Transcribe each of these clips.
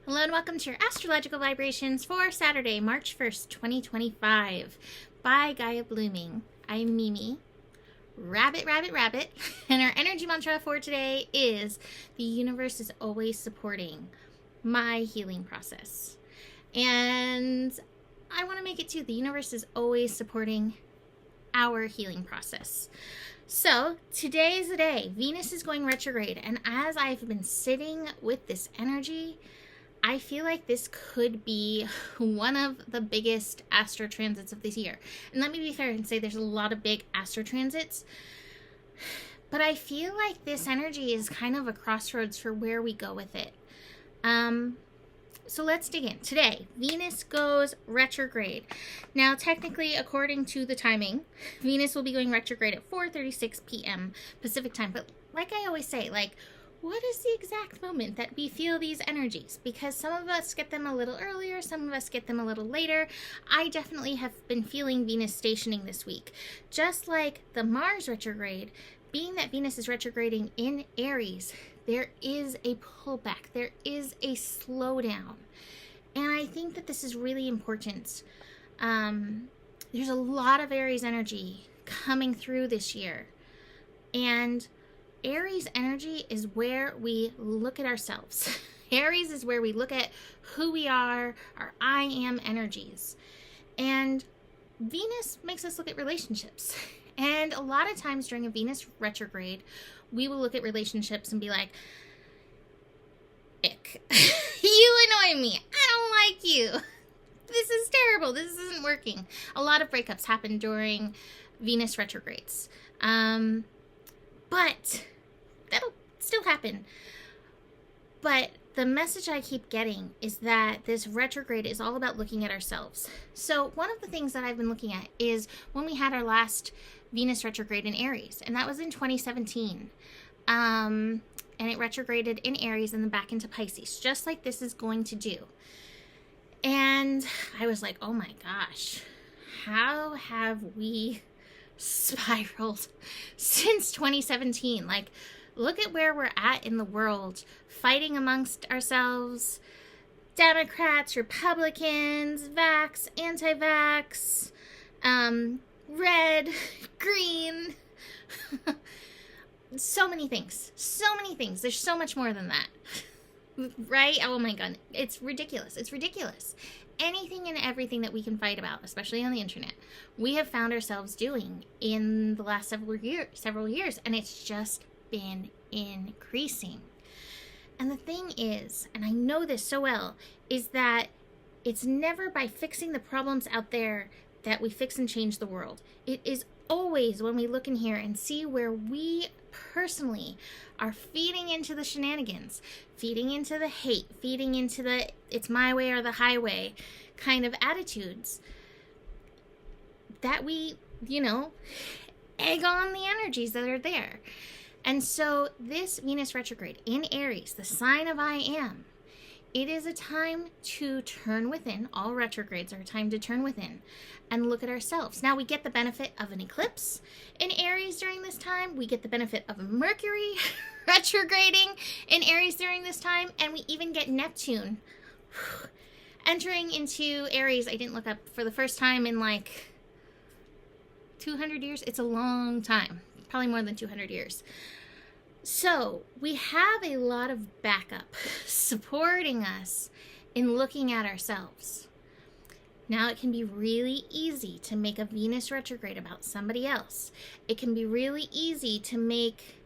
Hello and welcome to your astrological vibrations for Saturday, March 1st, 2025 by Gaia Blooming. I'm Mimi, Rabbit, and our energy mantra for today is the universe is always supporting my healing process. And I want to make it too, the universe is always supporting our healing process. So today is the day. Venus is going retrograde, and as I've been sitting with this energy, I feel like this could be one of the biggest astro transits of this year. And let me be fair and say there's a lot of big astro transits, but I feel like this energy is kind of a crossroads for where we go with it. So let's dig in. Today, Venus goes retrograde. Now, technically, according to the timing, Venus will be going retrograde at 4:36 p.m. Pacific time. But like I always say, what is the exact moment that we feel these energies? Because some of us get them a little earlier, some of us get them a little later. I definitely have been feeling Venus stationing this week. Just like the Mars retrograde, being that Venus is retrograding in Aries, there is a pullback, there is a slowdown. And I think that this is really important. There's a lot of Aries energy coming through this year. And Aries energy is where we look at ourselves. Aries is where we look at who we are, our I am energies. And Venus makes us look at relationships. And a lot of times during a Venus retrograde, we will look at relationships and be like, ick. You annoy me. I don't like you. This is terrible. This isn't working. A lot of breakups happen during Venus retrogrades. But that'll still happen. But the message I keep getting is that this retrograde is all about looking at ourselves. So one of the things that I've been looking at is when we had our last Venus retrograde in Aries, and that was in 2017. And it retrograded in Aries and then back into Pisces, just like this is going to do. And I was like, oh my gosh, how have we spiraled since 2017? Look at where we're at in the world, fighting amongst ourselves, Democrats, Republicans, vax, anti-vax, red, green, so many things, there's so much more than that, right? Oh my God, it's ridiculous, Anything and everything that we can fight about, especially on the internet, we have found ourselves doing in the last several years, and it's just been increasing. And the thing is, and I know this so well, is that it's never by fixing the problems out there that we fix and change the world. It is always when we look in here and see where we personally are feeding into the shenanigans, feeding into the hate, feeding into the it's my way or the highway kind of attitudes, that we, egg on the energies that are there. And so this Venus retrograde in Aries, the sign of I am, it is a time to turn within. All retrogrades are a time to turn within and look at ourselves. Now we get the benefit of an eclipse in Aries during this time. We get the benefit of Mercury retrograding in Aries during this time. And we even get Neptune entering into Aries. I didn't look up, for the first time in 200 years. It's a long time, probably more than 200 years. So we have a lot of backup supporting us in looking at ourselves. Now, it can be really easy to make a Venus retrograde about somebody else. It can be really easy to make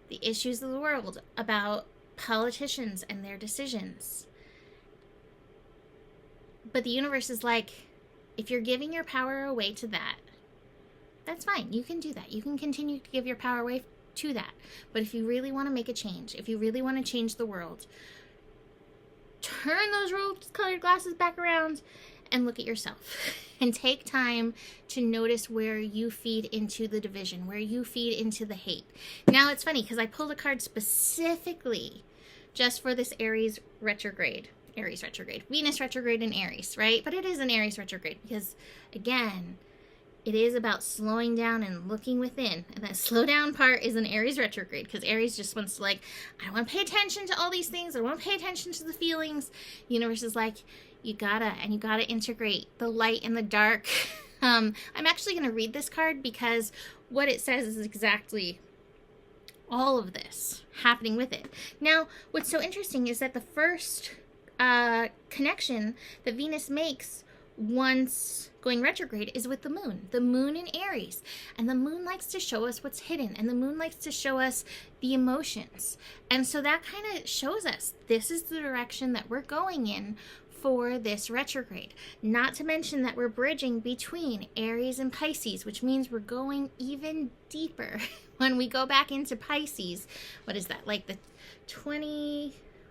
the issues of the world about politicians and their decisions. But the universe is like, if you're giving your power away to that, that's fine. You can do that. You can continue to give your power away to that. But if you really want to make a change, if you really want to change the world, turn those rose-colored glasses back around and look at yourself and take time to notice where you feed into the division, where you feed into the hate. Now, it's funny because I pulled a card specifically just for this Venus retrograde in Aries, right? But it is an Aries retrograde because, again, it is about slowing down and looking within. And that slow down part is an Aries retrograde, because Aries just wants to, like, I don't want to pay attention to all these things. I don't want to pay attention to the feelings. The universe is like, you gotta integrate the light and the dark. I'm actually going to read this card because what it says is exactly all of this happening with it. Now, what's so interesting is that the first connection that Venus makes once going retrograde is with the moon in Aries. And the moon likes to show us what's hidden, and the moon likes to show us the emotions. And so that kind of shows us this is the direction that we're going in for this retrograde. Not to mention that we're bridging between Aries and Pisces, which means we're going even deeper when we go back into Pisces. What is that? Like the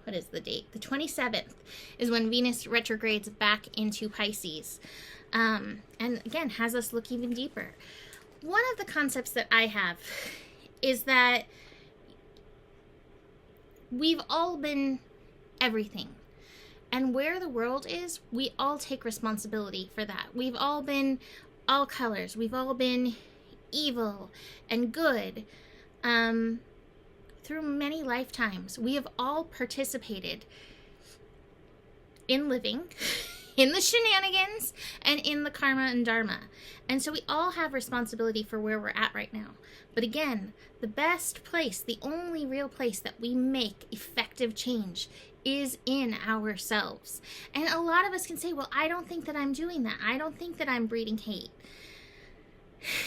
what is the date? The 27th is when Venus retrogrades back into Pisces. And again, has us look even deeper. One of the concepts that I have is that we've all been everything. And where the world is, we all take responsibility for that. We've all been all colors. We've all been evil and good. Through many lifetimes, we have all participated in living, in the shenanigans, and in the karma and dharma. And so we all have responsibility for where we're at right now. But again, the best place, the only real place that we make effective change is in ourselves. And a lot of us can say, well, I don't think that I'm doing that. I don't think that I'm breeding hate.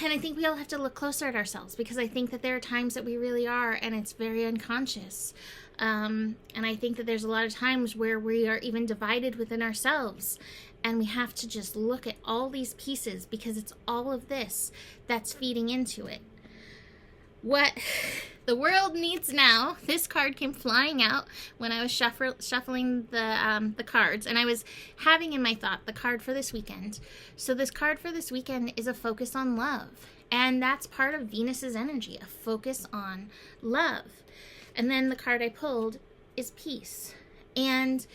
And I think we all have to look closer at ourselves, because I think that there are times that we really are, and it's very unconscious. And I think that there's a lot of times where we are even divided within ourselves, and we have to just look at all these pieces, because it's all of this that's feeding into it. What the world needs now, this card came flying out when I was shuffling the cards, and I was having in my thought the card for this weekend. So this card for this weekend is a focus on love, and that's part of Venus's energy, a focus on love. And then the card I pulled is peace. And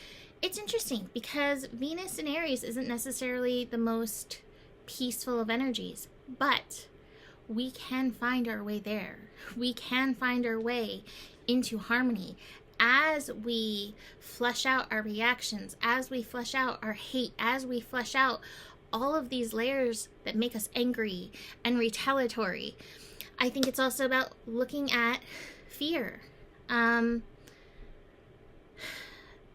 it's interesting because Venus in Aries isn't necessarily the most peaceful of energies, but we can find our way there. We can find our way into harmony as we flesh out our reactions, as we flesh out our hate, as we flesh out all of these layers that make us angry and retaliatory. I think it's also about looking at fear.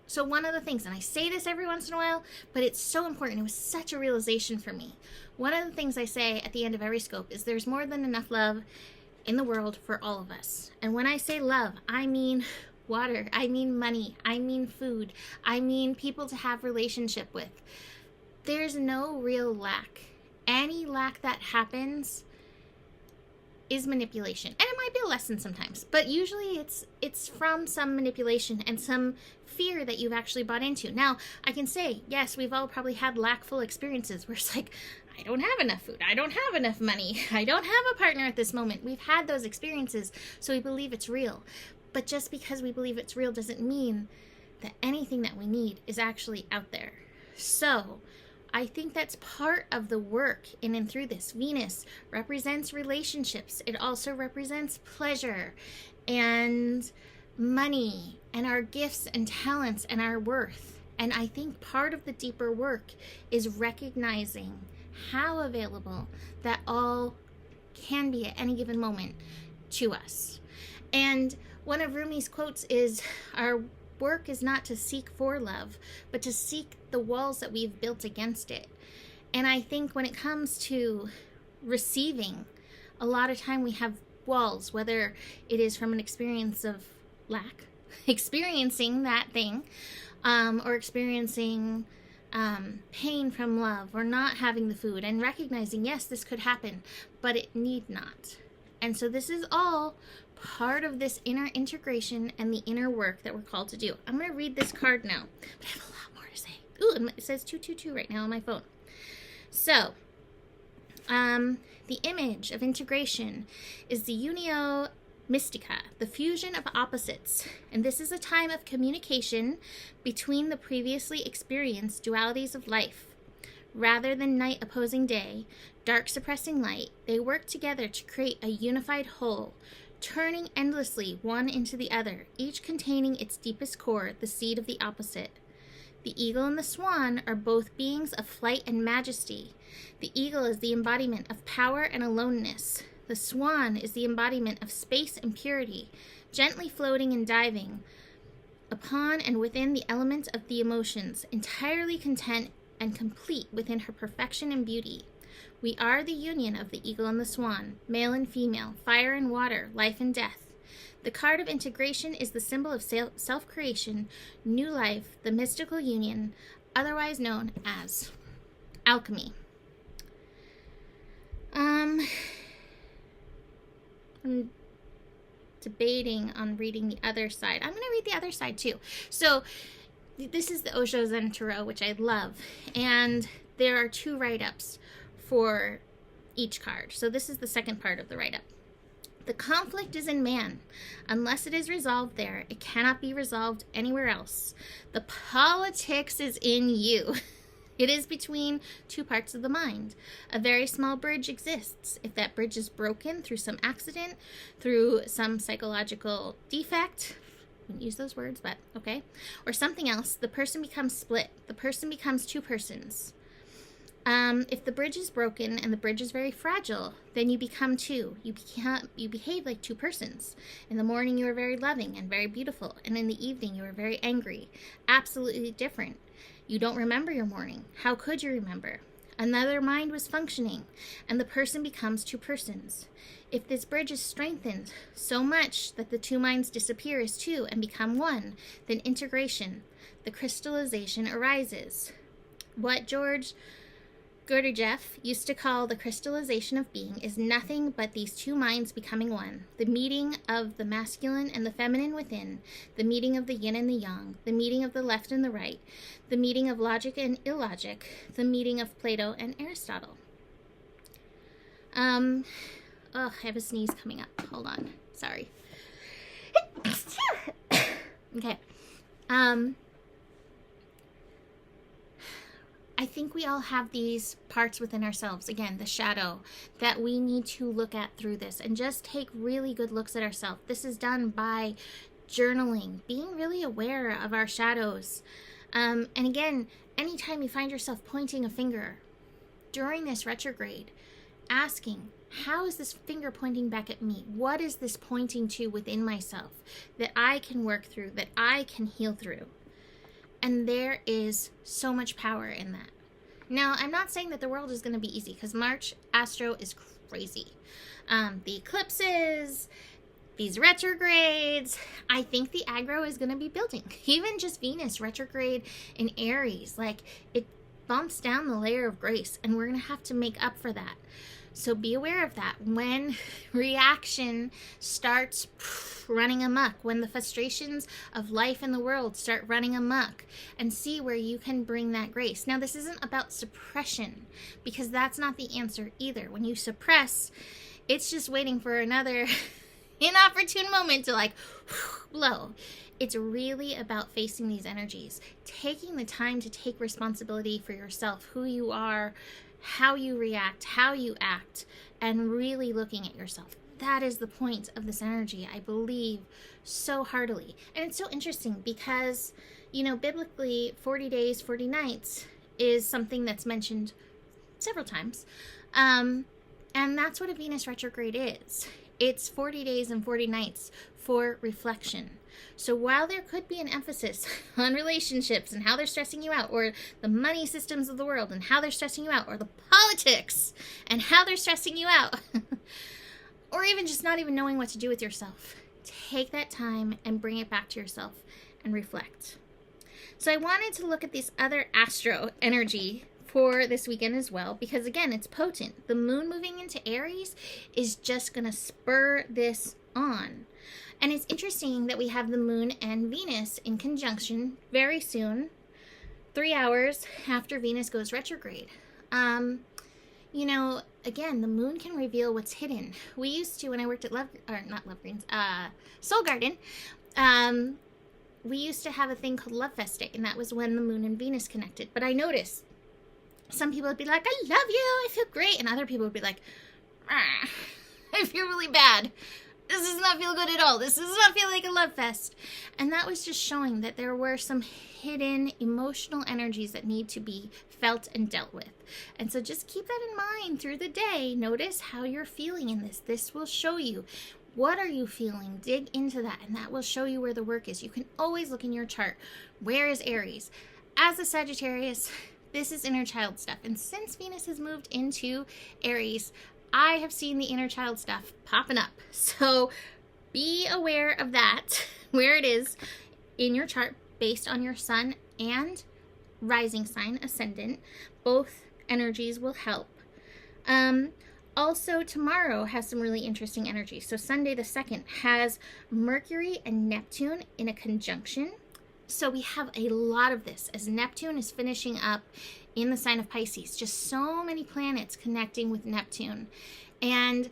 So one of the things, and I say this every once in a while, but it's so important. It was such a realization for me. One of the things I say at the end of every scope is there's more than enough love in the world for all of us. And when I say love, I mean water, I mean money, I mean food, I mean people to have relationship with. There's no real lack. Any lack that happens is manipulation. And it might be a lesson sometimes, but usually it's from some manipulation and some fear that you've actually bought into. Now, I can say, yes, we've all probably had lackful experiences where it's like, I don't have enough food, I don't have enough money, I don't have a partner at this moment. We've had those experiences, so we believe it's real. But just because we believe it's real doesn't mean that anything that we need is actually out there. So I think that's part of the work in and through this. Venus represents relationships. It also represents pleasure and money and our gifts and talents and our worth. And I think part of the deeper work is recognizing how available that all can be at any given moment to us. And one of Rumi's quotes is, our work is not to seek for love, but to seek the walls that we've built against it. And I think when it comes to receiving, a lot of time we have walls, whether it is from an experience of lack, experiencing that thing, or experiencing pain from love, or not having the food, and recognizing, yes, this could happen, but it need not. And so this is all part of this inner integration and the inner work that we're called to do. I'm going to read this card now, but I have a lot more to say. Ooh, it says 222 right now on my phone. So, the image of integration is the unio mystica, the fusion of opposites. And this is a time of communication between the previously experienced dualities of life. Rather than night opposing day, dark suppressing light, they work together to create a unified whole, turning endlessly one into the other, each containing its deepest core, the seed of the opposite. The eagle and the swan are both beings of flight and majesty. The eagle is the embodiment of power and aloneness. The swan is the embodiment of space and purity, gently floating and diving upon and within the elements of the emotions, entirely content and complete within her perfection and beauty. We are the union of the eagle and the swan, male and female, fire and water, life and death. The card of integration is the symbol of self-creation, new life, the mystical union, otherwise known as alchemy. I'm debating on reading the other side. I'm going to read the other side too. So this is the Osho Zen Tarot, which I love. And there are 2 write-ups for each card. So this is the second part of the write-up. The conflict is in man. Unless it is resolved there, it cannot be resolved anywhere else. The politics is in you. It is between 2 parts of the mind. A very small bridge exists. If that bridge is broken through some accident, through some psychological defect, I wouldn't use those words, but okay, or something else, the person becomes split. The person becomes 2 persons. If the bridge is broken and the bridge is very fragile, then you become 2. You behave like 2 persons. In the morning you are very loving and very beautiful, and in the evening you are very angry. Absolutely different. You don't remember your morning. How could you remember? Another mind was functioning, and the person becomes 2 persons. If this bridge is strengthened so much that the 2 minds disappear as 2 and become 1, then integration, the crystallization arises. What George Gurdjieff used to call the crystallization of being is nothing but these 2 minds becoming 1, the meeting of the masculine and the feminine within, the meeting of the yin and the yang, the meeting of the left and the right, the meeting of logic and illogic, the meeting of Plato and Aristotle. I have a sneeze coming up. Hold on. Sorry. Okay. I think we all have these parts within ourselves, again, the shadow, that we need to look at through this and just take really good looks at ourselves. This is done by journaling, being really aware of our shadows. And again, anytime you find yourself pointing a finger during this retrograde, asking, how is this finger pointing back at me? What is this pointing to within myself that I can work through, that I can heal through? And there is so much power in that. Now, I'm not saying that the world is going to be easy, because March Astro is crazy. The eclipses, these retrogrades, I think the aggro is going to be building. Even just Venus retrograde in Aries, like, it bumps down the layer of grace, and we're going to have to make up for that. So be aware of that. When reaction starts running amok, when the frustrations of life in the world start running amok, and see where you can bring that grace. Now, this isn't about suppression, because that's not the answer either. When you suppress, it's just waiting for another inopportune moment to like blow. It's really about facing these energies, taking the time to take responsibility for yourself, who you are, how you react, how you act, and really looking at yourself. That is the point of this energy, I believe, so heartily. And it's so interesting because, you know, biblically, 40 days, 40 nights is something that's mentioned several times. And that's what a Venus retrograde is. It's 40 days and 40 nights for reflection. So while there could be an emphasis on relationships and how they're stressing you out, or the money systems of the world and how they're stressing you out, or the politics and how they're stressing you out, or even just not even knowing what to do with yourself, take that time and bring it back to yourself and reflect. So I wanted to look at this other astro energy for this weekend as well, because again, it's potent. The moon moving into Aries is just going to spur this on. And it's interesting that we have the moon and Venus in conjunction very soon, 3 hours after Venus goes retrograde. You know, again, the moon can reveal what's hidden. We used to, when I worked at Soul Garden, we used to have a thing called Love Fest Day, and that was when the moon and Venus connected. But I noticed Some people would be like, I love you, I feel great. And other people would be like, I feel really bad. This does not feel good at all. This does not feel like a love fest. And that was just showing that there were some hidden emotional energies that need to be felt and dealt with. And so just keep that in mind through the day. Notice how you're feeling in this. This will show you, what are you feeling? Dig into that, and that will show you where the work is. You can always look in your chart. Where is Aries? As a Sagittarius, this is inner child stuff. And since Venus has moved into Aries, I have seen the inner child stuff popping up. So be aware of that, where it is in your chart based on your sun and rising sign, ascendant. Both energies will help. Also, tomorrow has some really interesting energy. So Sunday the 2nd has Mercury and Neptune in a conjunction. So we have a lot of this as Neptune is finishing up in the sign of Pisces. Just so many planets connecting with Neptune. And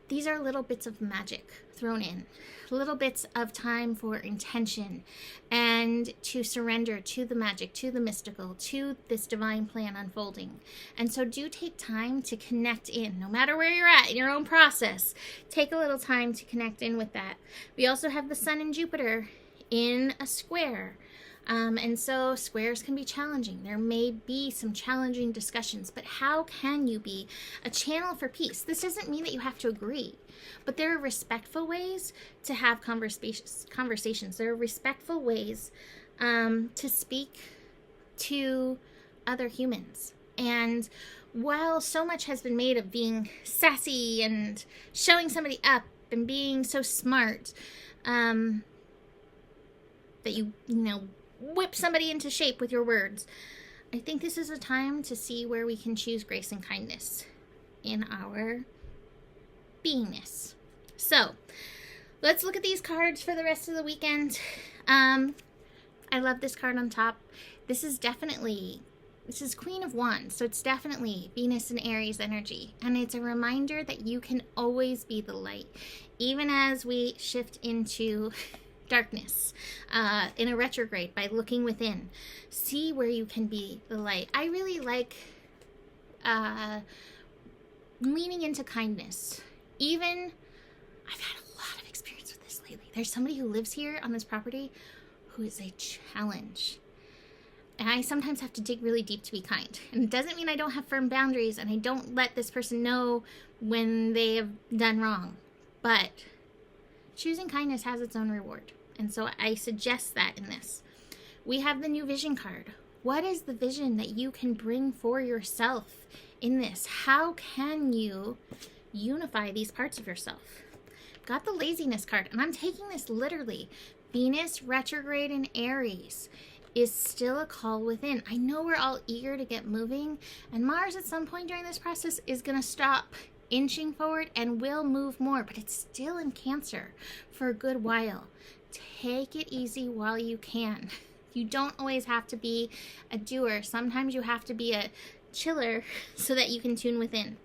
these are little bits of magic thrown in. Little bits of time for intention and to surrender to the magic, to the mystical, to this divine plan unfolding. And so do take time to connect in, no matter where you're at in your own process. Take a little time to connect in with that. We also have the Sun and Jupiter in a square. And so squares can be challenging. There may be some challenging discussions, but how can you be a channel for peace? This doesn't mean that you have to agree, but there are respectful ways to have conversations. There are respectful ways to speak to other humans. And while so much has been made of being sassy and showing somebody up and being so smart, that you whip somebody into shape with your words, I think this is a time to see where we can choose grace and kindness in our beingness. So let's look at these cards for the rest of the weekend. I love this card on top. This is Queen of Wands, so it's definitely Venus and Aries energy. And it's a reminder that you can always be the light, even as we shift into darkness in a retrograde by looking within. See where you can be the light. I really like leaning into kindness. Even, I've had a lot of experience with this lately. There's somebody who lives here on this property who is a challenge. And I sometimes have to dig really deep to be kind. And it doesn't mean I don't have firm boundaries and I don't let this person know when they have done wrong. But choosing kindness has its own reward. And so I suggest that in this. We have the new vision card. What is the vision that you can bring for yourself in this? How can you unify these parts of yourself? Got the laziness card, and I'm taking this literally. Venus retrograde in Aries is still a call within. I know we're all eager to get moving, and Mars at some point during this process is going to stop inching forward and will move more, but it's still in Cancer for a good while. Take it easy while you can. You don't always have to be a doer. Sometimes you have to be a chiller so that you can tune within.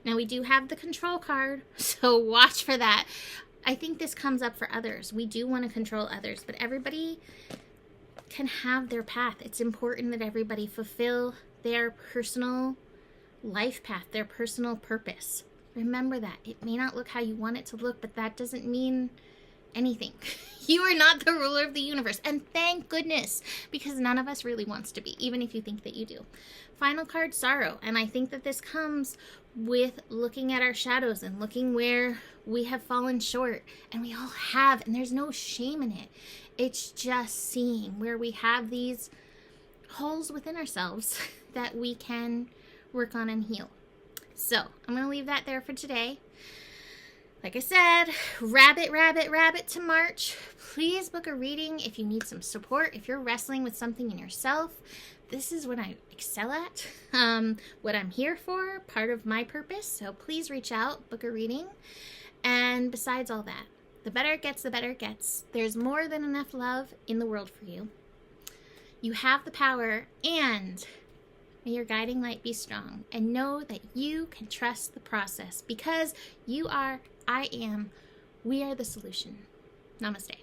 Now we do have the control card, so watch for that. I think this comes up for others. We do want to control others, but everybody can have their path. It's important that everybody fulfill their personal life path, their personal purpose. Remember that. It may not look how you want it to look, but that doesn't mean anything. You are not the ruler of the universe. And thank goodness, because none of us really wants to be, even if you think that you do. Final card, sorrow. And I think that this comes with looking at our shadows and looking where we have fallen short. And we all have, and there's no shame in it. It's just seeing where we have these holes within ourselves that we can work on and heal. So I'm going to leave that there for today. Like I said, rabbit to March. Please book a reading if you need some support. If you're wrestling with something in yourself, this is what I excel at, what I'm here for, part of my purpose. So please reach out, book a reading. And besides all that, the better it gets, the better it gets. There's more than enough love in the world for you. You have the power, and may your guiding light be strong. And know that you can trust the process, because you are, I am, we are the solution. Namaste.